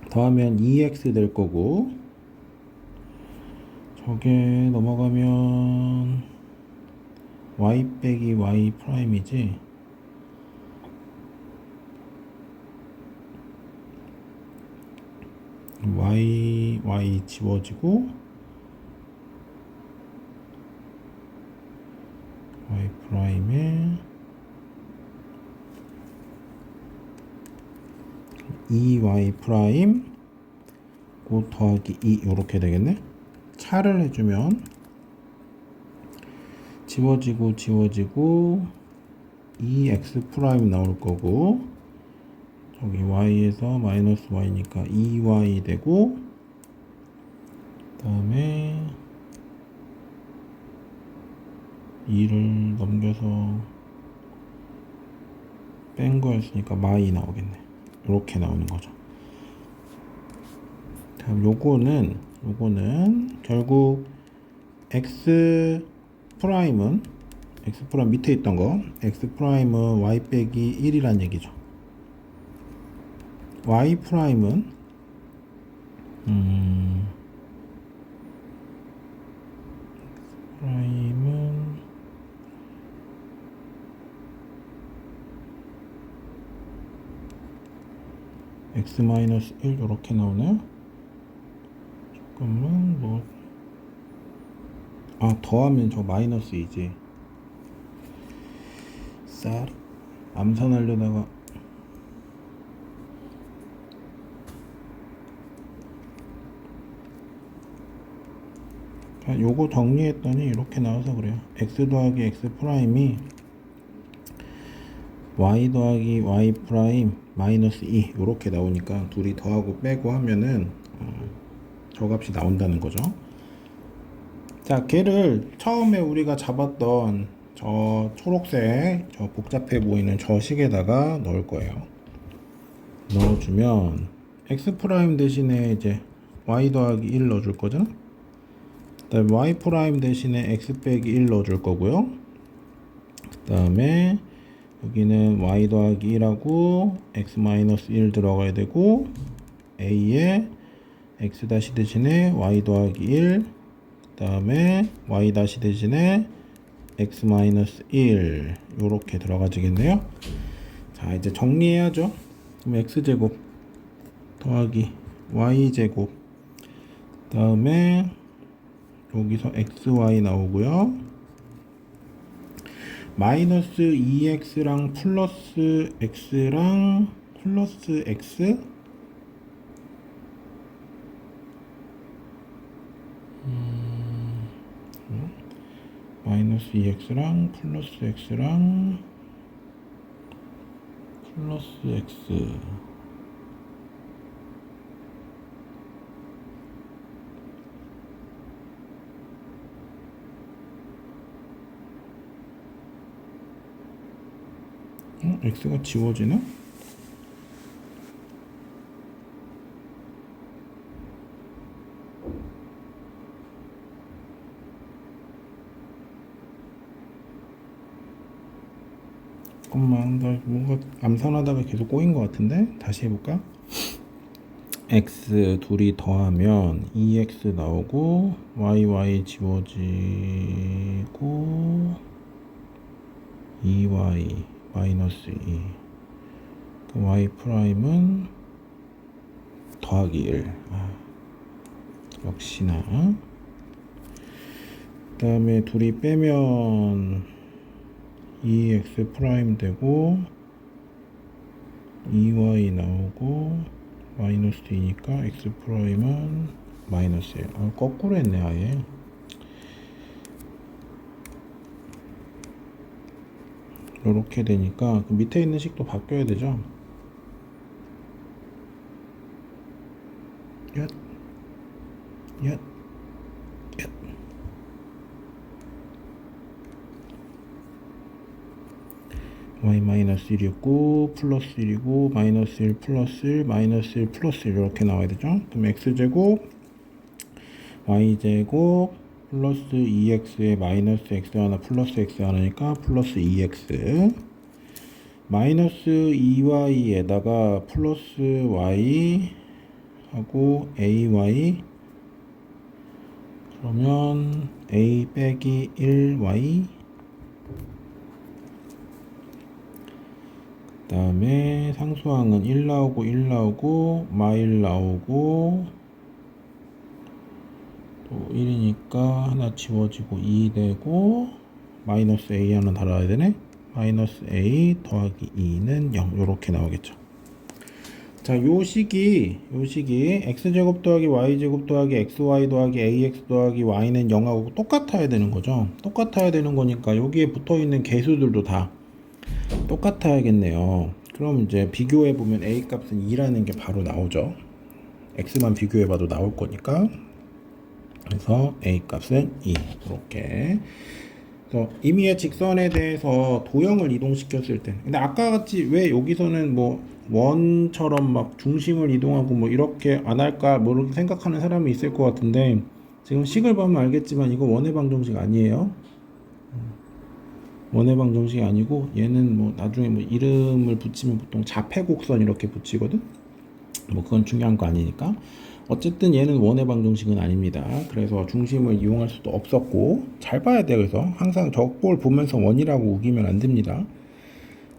Speaker 1: 더하면 2x 될 거고 저게 넘어가면 y 빼기 y 프라임이지. y 지워지고 y 프라임에 2y 프라임 고 더하기 2 요렇게 되겠네. 차를 해주면 지워지고 2x 프라임 나올 거고 저기 y에서 마이너스 y니까 2y 되고 그 다음에 2를 넘겨서 뺀 거였으니까 마이 나오겠네. 이렇게 나오는 거죠. 다음 요거는 결국 x 프라임 밑에 있던 거 x 프라임은 y 빼기 1이란 얘기죠. y 프라임은 x-1 이렇게 나오네요. 잠깐만 더하면 저 마이너스이지. 쌀 암산하려다가 요거 정리했더니 이렇게 나와서 그래요. x 더하기 x 프라임이 y 더하기 y 프라임 마이너스 2 이렇게 나오니까 둘이 더하고 빼고 하면은 저 값이 나온다는 거죠. 자, 걔를 처음에 우리가 잡았던 저 초록색 저 복잡해 보이는 저 식에다가 넣을 거예요. 넣어주면 x 프라임 대신에 이제 y 더하기 1 넣어줄 거잖아. 그 다음에 y 프라임 대신에 x 빼기 1 넣어줄 거고요. 그 다음에 여기는 y 더하기 1하고 x 마이너스 1 들어가야 되고, a에 x 다시 대신에 y 더하기 1, 그 다음에 y 다시 대신에 x 마이너스 1 요렇게 들어가지겠네요. 자, 이제 정리해야죠. 그럼 x제곱 더하기 y제곱, 그 다음에 여기서 xy 나오고요. 마이너스 2x랑 플러스 x랑 플러스 x, 마이너스 2x랑 플러스 x랑 플러스 x, x가 지워지나? 잠깐만, 나 뭔가 암산하다가 계속 꼬인 것 같은데? 다시 해볼까? x 둘이 더하면 2x 나오고, y 지워지고 2y 마이너스 2, 그 y 프라임은 더하기 1. 역시나. 그 다음에 둘이 빼면 2x 프라임 되고 2y 나오고 마이너스 2니까 x 프라임은 마이너스 1. 거꾸로 했네 아예. 요렇게 되니까 그 밑에 있는 식도 바뀌어야 되죠. 얏, 얏, 얏. y 마이너스 1이었고 플러스 1이고 마이너스 1 플러스 1 마이너스 1 플러스 1 이렇게 나와야 되죠. 그럼 x제곱 y제곱 플러스 2x에 마이너스 x 하나 플러스 x 하나니까 플러스 2x, 마이너스 2y에다가 플러스 y 하고 ay, 그러면 a 빼기 1y, 그 다음에 상수항은 1 나오고 1 나오고 마1 나오고 또 1이니까 하나 지워지고 2 되고 마이너스 a 하나 달아야 되네. 마이너스 a 더하기 2는 0 요렇게 나오겠죠. 자, 요 식이 x제곱 더하기 y제곱 더하기 xy 더하기 ax 더하기 y는 0하고 똑같아야 되는 거죠. 똑같아야 되는 거니까 여기에 붙어있는 개수들도 다 똑같아야겠네요. 그럼 이제 비교해보면 a 값은 2라는 게 바로 나오죠. x만 비교해봐도 나올 거니까. 그래서 a 값은 2 이렇게. 그래서 임의의 직선에 대해서 도형을 이동시켰을 때, 근데 아까 같이 왜 여기서는 뭐 원처럼 막 중심을 이동하고 뭐 이렇게 안 할까 뭐 이렇게 생각하는 사람이 있을 것 같은데, 지금 식을 보면 알겠지만 이거 원의 방정식 아니에요. 원의 방정식이 아니고 얘는 뭐 나중에 뭐 이름을 붙이면 보통 자폐곡선 이렇게 붙이거든. 뭐 그건 중요한 거 아니니까. 어쨌든 얘는 원의 방정식은 아닙니다. 그래서 중심을 이용할 수도 없었고, 잘 봐야 돼요. 그래서 항상 저걸 보면서 원이라고 우기면 안 됩니다.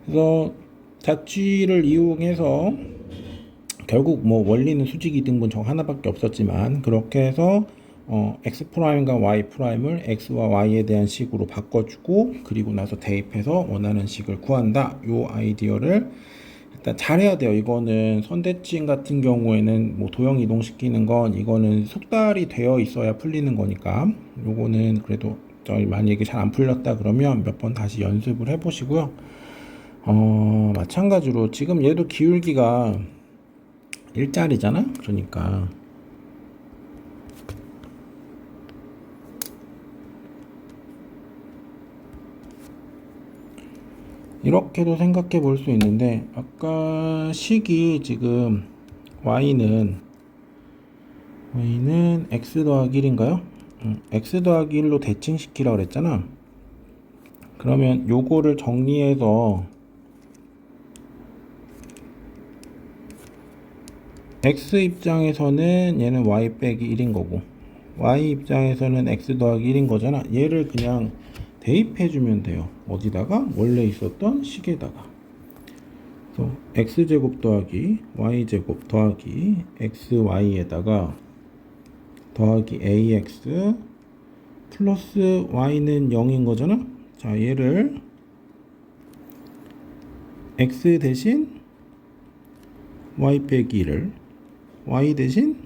Speaker 1: 그래서 자취를 이용해서 결국 뭐 원리는 수직이 등분 정 하나밖에 없었지만, 그렇게 해서 x 프라임과 y 프라임을 x와 y에 대한 식으로 바꿔주고, 그리고 나서 대입해서 원하는 식을 구한다. 요 아이디어를 일단 잘해야 돼요. 이거는 선대칭 같은 경우에는 뭐 도형 이동시키는 건 이거는 속달이 되어 있어야 풀리는 거니까, 요거는 그래도 저희 만약에 잘 안 풀렸다 그러면 몇 번 다시 연습을 해 보시고요. 마찬가지로 지금 얘도 기울기가 1짜리잖아. 그러니까 이렇게도 생각해 볼 수 있는데, 아까 식이 지금 y는 x 더하기 1인가요? x 더하기 1로 대칭시키라고 그랬잖아. 그러면 요거를 정리해서 x 입장에서는 얘는 y 빼기 1인 거고, y 입장에서는 x 더하기 1인 거잖아. 얘를 그냥 대입해 주면 돼요. 어디다가? 원래 있었던 식에다가. 그래서 x제곱 더하기 y제곱 더하기 xy에다가 더하기 ax 플러스 y는 0인 거잖아. 자, 얘를 x 대신 y 빼기 1을 y 대신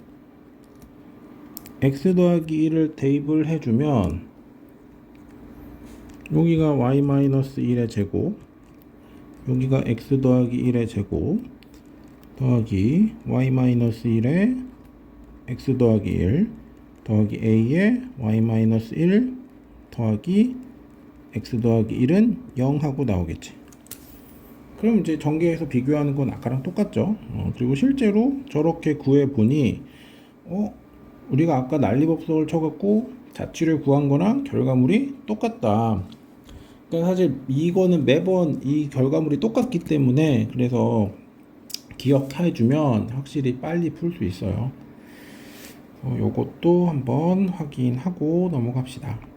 Speaker 1: x 더하기 1을 대입을 해주면 여기가 y 마이너스 1의 제곱, 여기가 x 더하기 1의 제곱 더하기 y 마이너스 1의 x 더하기 1 더하기 a의 y 마이너스 1 더하기 x 더하기 1은 0 하고 나오겠지. 그럼 이제 전개해서 비교하는 건 아까랑 똑같죠. 그리고 실제로 저렇게 구해보니 우리가 아까 난리법석을 쳐갖고 자취를 구한 거랑 결과물이 똑같다. 그러니까 사실 이거는 매번 이 결과물이 똑같기 때문에, 그래서 기억해주면 확실히 빨리 풀 수 있어요. 요것도 한번 확인하고 넘어갑시다.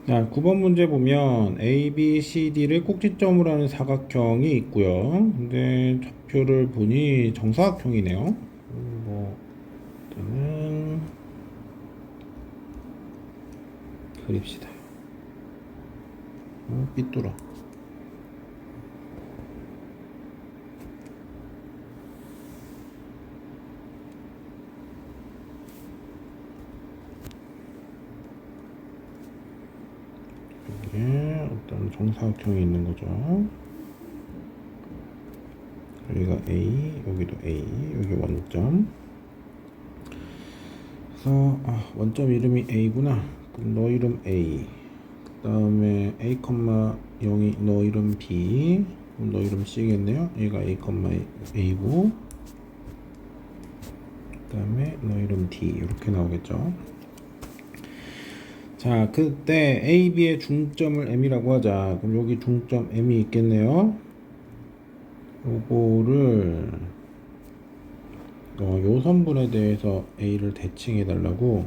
Speaker 1: 자, 9번 문제 보면 A, B, C, D를 꼭지점으로 하는 사각형이 있고요. 근데 좌표를 보니 정사각형이네요. 일단은 그립시다. 삐뚤어. 여기에 어떤 정사각형이 있는 거죠. 여기가 A, 여기도 A, 여기 원점. 그래서 원점 이름이 A구나. 그럼 너 이름 A. 그 다음에 A, 0이 너 이름 B. 그럼 너 이름 C겠네요. 얘가 A, A고. 그 다음에 너 이름 D. 이렇게 나오겠죠. 자, 그때 A, B의 중점을 M이라고 하자. 그럼 여기 중점 M이 있겠네요. 요거를 요 선분에 대해서 A를 대칭해 달라고.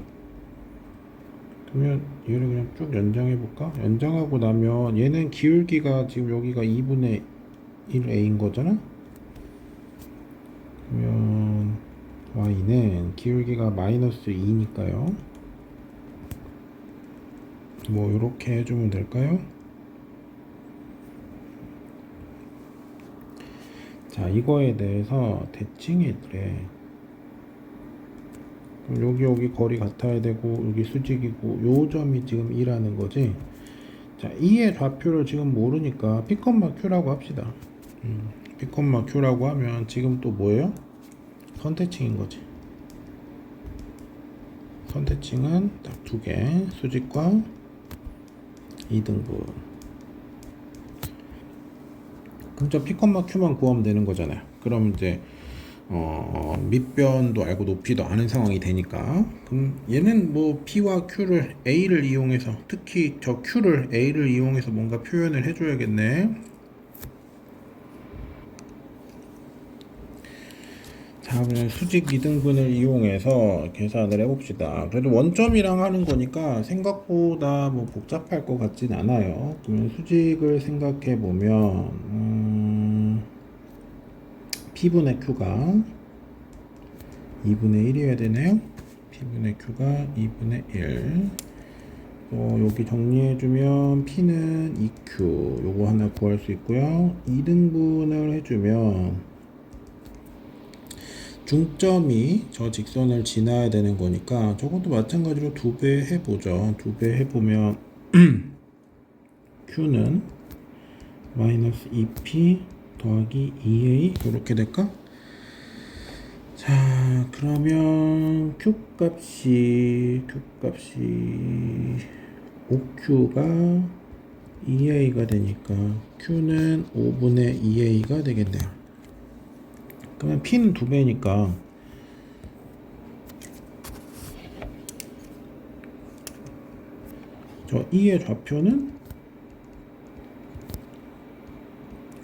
Speaker 1: 그러면 얘를 그냥 쭉 연장해 볼까? 연장하고 나면 얘는 기울기가 지금 여기가 2분의 1A인 거잖아. 그러면 Y는 기울기가 마이너스 2니까요. 뭐 이렇게 해주면 될까요? 자, 이거에 대해서 대칭이 그래. 그럼 여기 거리 같아야 되고 여기 수직이고 요 점이 지금 2라는 거지. 자, 2의 좌표를 지금 모르니까 P, Q라고 합시다. P, Q라고 하면 지금 또 뭐예요? 선대칭인 거지. 선대칭은 딱 두 개, 수직과 2등분. 그럼 저 P, Q만 구하면 되는 거잖아요. 그럼 이제 밑변도 알고 높이도 아는 상황이 되니까, 그럼 얘는 뭐 P와 Q를 A를 이용해서, 특히 저 Q를 A를 이용해서 뭔가 표현을 해줘야겠네. 자, 그러면 수직 2등분을 이용해서 계산을 해봅시다. 그래도 원점이랑 하는 거니까 생각보다 뭐 복잡할 것 같진 않아요. 그러면 수직을 생각해 보면 P분의 Q가 2분의 1이어야 되네요. P분의 Q가 2분의 1. 여기 정리해주면 P는 2Q 요거 하나 구할 수 있고요. 2등분을 해주면 중점이 저 직선을 지나야 되는 거니까 저것도 마찬가지로 2배 해보죠. 2배 해보면 Q는 마이너스 2P 더하기 2A 이렇게 될까? 자, 그러면 Q값이 5Q가 2A가 되니까 Q는 5분의 2A가 되겠네요. 그러면 P는 2배니까 저 2의 좌표는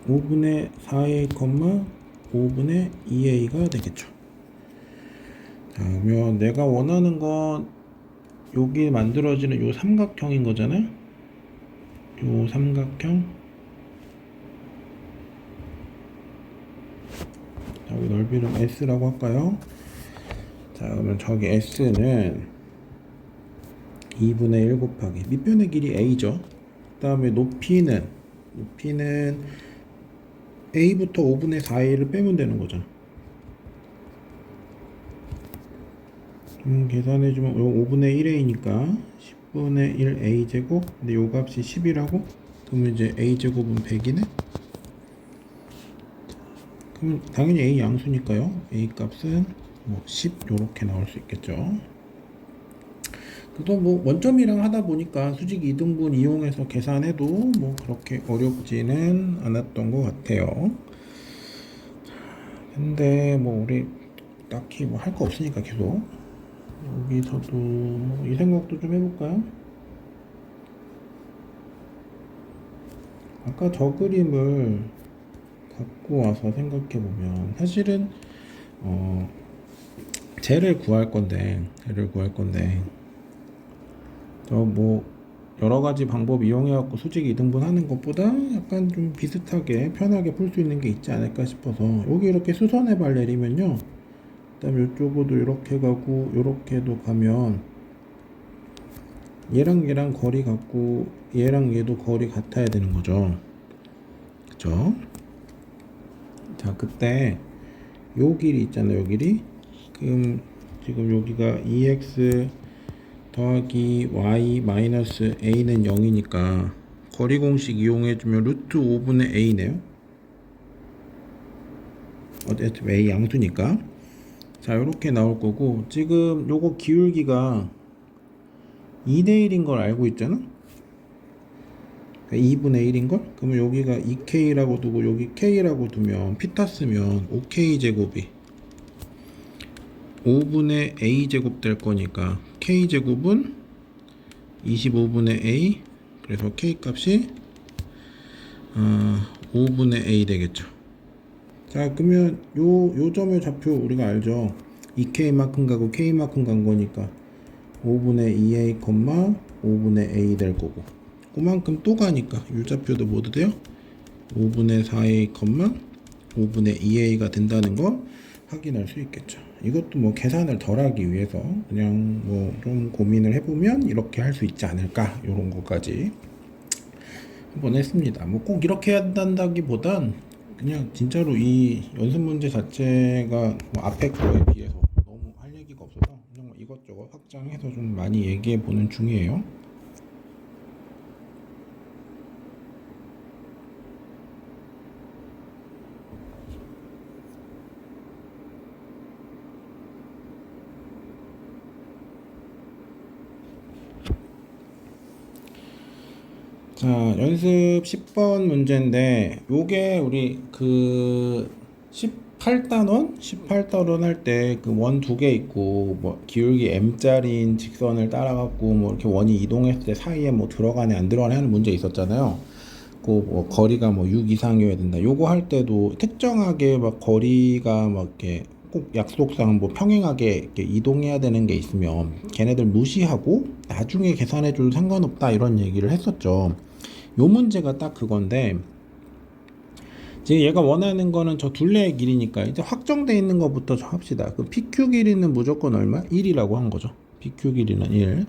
Speaker 1: 5분의 4A, 5분의 2A가 되겠죠. 자, 그러면 내가 원하는 건 여기 만들어지는 요 삼각형인 거잖아요. 요 삼각형. 자, 여기 넓이를 S라고 할까요? 자, 그러면 저기 S는 2분의 1 곱하기 밑변의 길이 A죠. 그 다음에 높이는 A부터 5분의 4A를 빼면 되는 거잖아. 계산해주면 5분의 1A니까 10분의 1A 제곱. 근데 요 값이 10이라고? 그러면 이제 A 제곱은 100이네? 그럼 당연히 A 양수니까요. A 값은 뭐 10 요렇게 나올 수 있겠죠. 그래도 뭐 원점이랑 하다 보니까 수직 이등분 이용해서 계산해도 뭐 그렇게 어렵지는 않았던 것 같아요. 근데 뭐 우리 딱히 뭐 할 거 없으니까 계속 여기서도 이 생각도 좀 해볼까요? 아까 저 그림을 갖고 와서 생각해보면 사실은 쟤를 구할 건데 뭐 여러 가지 방법 이용해 갖고 수직 이등분 하는 것보다 약간 좀 비슷하게 편하게 풀 수 있는 게 있지 않을까 싶어서 여기 이렇게 수선의 발 내리면요, 그다음에 이쪽으로도 이렇게 가고 이렇게도 가면 얘랑 얘랑 거리 같고 얘랑 얘도 거리 같아야 되는 거죠. 그쵸? 자, 그때 요 길이 있잖아요. 요 길이. 그럼 지금 여기가 2x 더하기 y 마이너스 a는 0이니까 거리 공식 이용해주면 루트 5분의 a네요. 어쨌든 a 양수니까. 자, 요렇게 나올 거고, 지금 요거 기울기가 2대1인 걸 알고 있잖아? 2분의 1인 걸? 그러면 여기가 2k라고 두고 여기 k라고 두면 피타 쓰면 5k 제곱이 5분의 a 제곱 될 거니까 k 제곱은 25분의 a, 그래서 k 값이 5분의 a 되겠죠. 자, 그러면 요 점의 좌표 우리가 알죠. 2k만큼 가고 k만큼 간 거니까 5분의 2a, 5분의 a 될 거고, 그만큼 또 가니까 유좌표도 모두 돼요. 5분의 4a, 5분의 2a가 된다는 거 확인할 수 있겠죠. 이것도 뭐 계산을 덜 하기 위해서 그냥 뭐 좀 고민을 해보면 이렇게 할 수 있지 않을까, 요런 것까지 한번 했습니다. 뭐 꼭 이렇게 해야 한다기보단 그냥 진짜로 이 연습 문제 자체가 뭐 앞에 거에 비해서 너무 할 얘기가 없어서 그냥 뭐 이것저것 확장해서 좀 많이 얘기해 보는 중이에요. 자, 연습 10번 문제인데 요게 우리 그 18단원 할 때 그 원 두 개 있고 뭐 기울기 m자리인 직선을 따라 갖고 뭐 이렇게 원이 이동했을 때 사이에 뭐 들어가네 안 들어가네 하는 문제 있었잖아요. 그 뭐 거리가 뭐 6 이상이어야 된다. 요거 할 때도 특정하게 막 거리가 막 이렇게 꼭 약속상 뭐 평행하게 이렇게 이동해야 되는 게 있으면 걔네들 무시하고 나중에 계산해 줘도 상관없다, 이런 얘기를 했었죠. 요 문제가 딱 그건데, 지금 얘가 원하는 거는 저 둘레의 길이니까 이제 확정돼 있는 것부터 합시다. 그 PQ 길이는 무조건 얼마? 1이라고 한 거죠. PQ 길이는 1.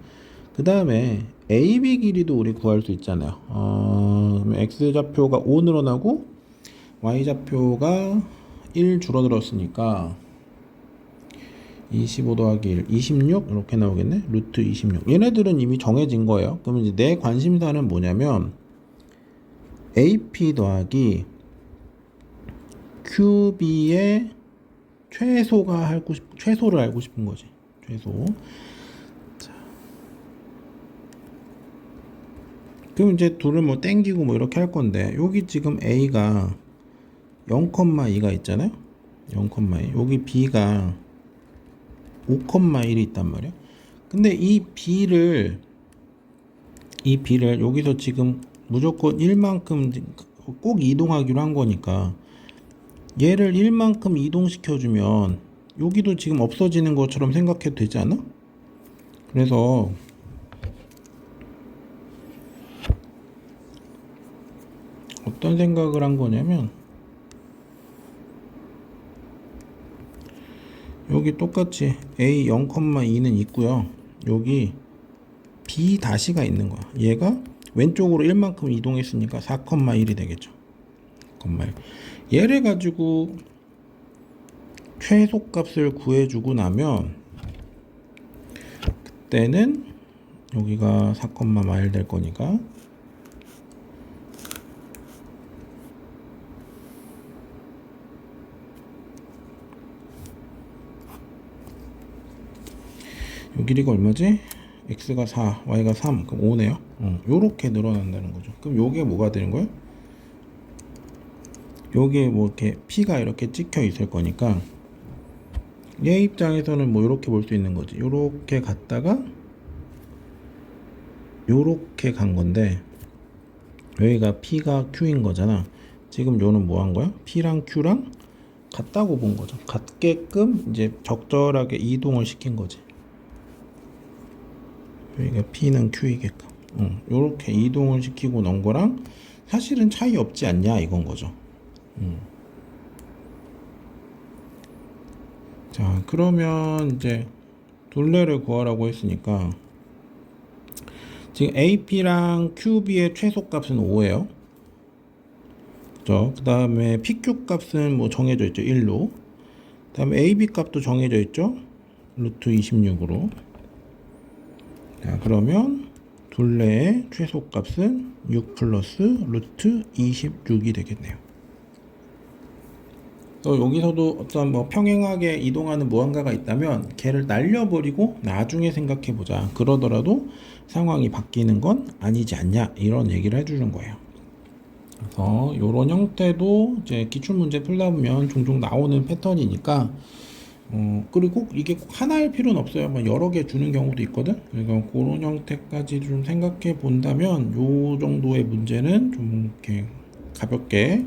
Speaker 1: 그 다음에 AB 길이도 우리 구할 수 있잖아요. 그러면 X좌표가 5 늘어나고 Y좌표가 1 줄어들었으니까 25 더하기 1, 26 이렇게 나오겠네. 루트 26. 얘네들은 이미 정해진 거예요. 그러면 이제 내 관심사는 뭐냐면 AP 더하기 QB의 최소를 알고 싶은 거지. 최소. 자. 그럼 이제 둘을 뭐 땡기고 뭐 이렇게 할 건데, 여기 지금 A가 0,2가 있잖아요. 0,2. 여기 B가 5,1이 있단 말이야. 근데 이 B를 여기서 지금 무조건 1만큼 꼭 이동하기로 한 거니까, 얘를 1만큼 이동시켜주면 여기도 지금 없어지는 것처럼 생각해도 되지 않아? 그래서 어떤 생각을 한 거냐면, 여기 똑같이 A 0,2는 있고요. 여기 B 다시가 있는 거야. 얘가 왼쪽으로 1만큼 이동했으니까 4,1이 되겠죠. 4,1. 얘를 가지고 최소값을 구해주고 나면, 그때는 여기가 4,1 될 거니까, 요 길이가 얼마지? x가 4, y가 3, 그럼 5네요. 요렇게 늘어난다는 거죠. 그럼 요게 뭐가 되는 거예요? 요게 뭐 이렇게 p가 이렇게 찍혀 있을 거니까, 얘 입장에서는 뭐 요렇게 볼 수 있는 거지. 요렇게 갔다가 요렇게 간 건데, 여기가 p가 q인 거잖아. 지금 요는 뭐 한 거야? p랑 q랑 같다고 본 거죠. 같게끔 이제 적절하게 이동을 시킨 거지. 여기가 P는 Q이게끔 요렇게 이동을 시키고 넣은 거랑 사실은 차이 없지 않냐 이건 거죠. 자, 그러면 이제 둘레를 구하라고 했으니까, 지금 AP랑 QB의 최소값은 5예요. 그죠? 그 다음에 PQ 값은 뭐 정해져 있죠. 1로. 그 다음에 AB 값도 정해져 있죠. 루트 26으로. 자, 그러면 둘레의 최소값은 6 플러스 루트 26이 되겠네요. 또 여기서도 어떤 뭐 평행하게 이동하는 무언가가 있다면 걔를 날려버리고 나중에 생각해보자. 그러더라도 상황이 바뀌는 건 아니지 않냐, 이런 얘기를 해주는 거예요. 그래서 이런 형태도 이제 기출문제 풀다 보면 종종 나오는 패턴이니까, 그리고 이게 꼭 하나일 필요는 없어요. 뭐 여러 개 주는 경우도 있거든. 그래서 그런 형태까지 좀 생각해 본다면 요 정도의 문제는 좀 이렇게 가볍게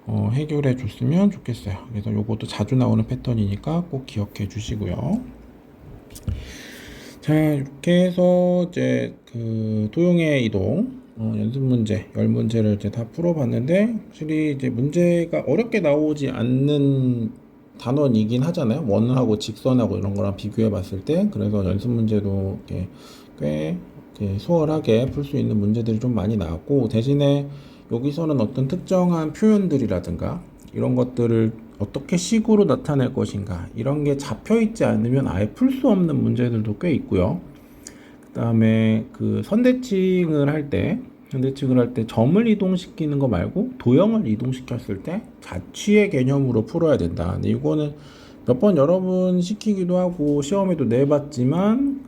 Speaker 1: 해결해 줬으면 좋겠어요. 그래서 요것도 자주 나오는 패턴이니까 꼭 기억해 주시고요. 자, 이렇게 해서 이제 그 도형의 이동 연습 문제 10문제를 이제 다 풀어봤는데, 확실히 이제 문제가 어렵게 나오지 않는 단원이긴 하잖아요. 원하고 직선하고 이런 거랑 비교해 봤을 때. 그래서 연습 문제도 꽤 수월하게 풀 수 있는 문제들이 좀 많이 나왔고, 대신에 여기서는 어떤 특정한 표현들이라든가 이런 것들을 어떻게 식으로 나타낼 것인가, 이런 게 잡혀 있지 않으면 아예 풀 수 없는 문제들도 꽤 있고요. 그 다음에 그 선대칭을 할 때 점을 이동시키는 거 말고 도형을 이동시켰을 때 자취의 개념으로 풀어야 된다. 근데 이거는 몇 번 여러 번 시키기도 하고 시험에도 내봤지만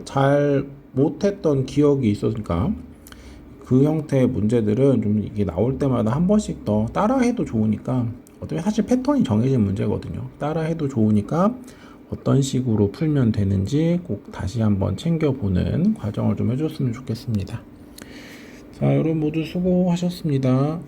Speaker 1: 잘 못했던 기억이 있었으니까, 그 형태의 문제들은 좀 이게 나올 때마다 한 번씩 더 따라해도 좋으니까, 어차피 사실 패턴이 정해진 문제거든요. 따라해도 좋으니까 어떤 식으로 풀면 되는지 꼭 다시 한번 챙겨보는 과정을 좀 해줬으면 좋겠습니다. 자, 여러분 모두 수고하셨습니다.